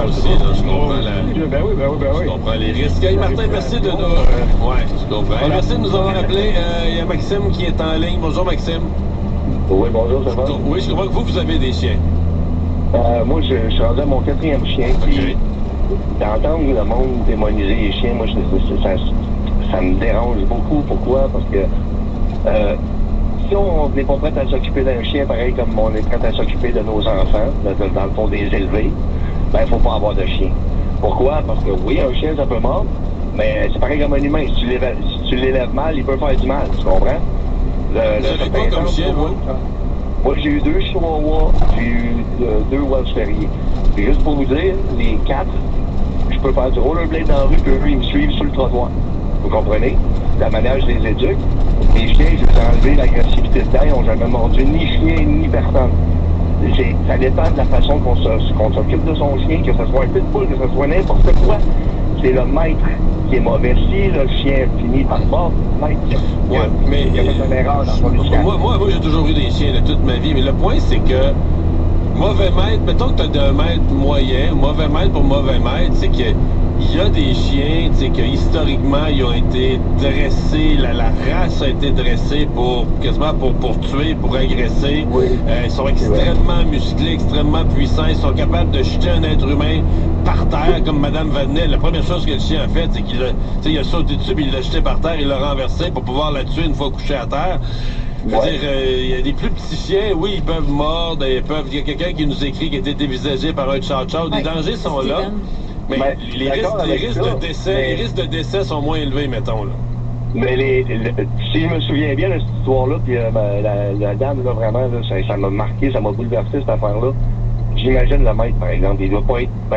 aussi, là, je comprends Ben oui. je comprends les risques. Hey, Martin, merci de nous... Ouais, je comprends. Hey, merci de nous avoir appelé. Il y a Maxime qui est en ligne. Bonjour, Maxime. Oui, bonjour, ça va? Oui, je crois que vous avez des chiens. Moi, je suis rendu à mon 4e chien. Puis, d'entendre le monde démoniser les chiens, moi, ça me dérange beaucoup. Pourquoi? Parce que si on n'est pas prêt à s'occuper d'un chien, pareil comme on est prêt à s'occuper de nos enfants, dans le fond des élever, ben, il ne faut pas avoir de chien. Pourquoi? Parce que oui, un chien, ça peut mordre, mais c'est pareil comme un humain. Si tu l'élèves mal, il peut faire du mal, tu comprends? Vous avez quoi comme chien, vous? Moi, j'ai eu 2 chihuahuas, j'ai eu 2 Welsh Terriers. Et juste pour vous dire, les 4, je peux faire du rollerblade dans la rue, puis eux, ils me suivent sur le trottoir. Vous comprenez? La manière, je les éduque. Les chiens, je les ai enlevés l'agressivité dedans, ils n'ont jamais mordu ni chien, ni personne. Ça dépend de la façon qu'on s'occupe de son chien, que ce soit un pitbull, que ce soit n'importe quoi. C'est le maître qui est mauvais. Si le chien finit par mort, maître, il y a fait une erreur dans son éducation. Moi, j'ai toujours eu des chiens de toute ma vie, mais le point, c'est que mauvais maître, mettons que tu as un maître moyen, mauvais maître pour mauvais maître, c'est qu'il y a des chiens, tu sais, que historiquement, ils ont été dressés, la race a été dressée quasiment pour tuer, pour agresser. Oui. Ils sont extrêmement musclés, extrêmement puissants, ils sont capables de jeter un être humain par terre, comme Mme Vadnais. La première chose que le chien a fait, c'est qu'il a sauté dessus, puis il l'a jeté par terre, il l'a renversé pour pouvoir la tuer une fois couché à terre. Je veux dire, il y a des plus petits chiens, oui, ils peuvent mordre, il y a quelqu'un qui nous écrit qui a été dévisagé par un chow-chow. Les dangers sont là, mais les risques de décès sont moins élevés, mettons, là. Mais si je me souviens bien de cette histoire-là, puis la dame, là, vraiment, là, ça m'a marqué, ça m'a bouleversé, cette affaire-là. J'imagine le maître, par exemple, il doit pas être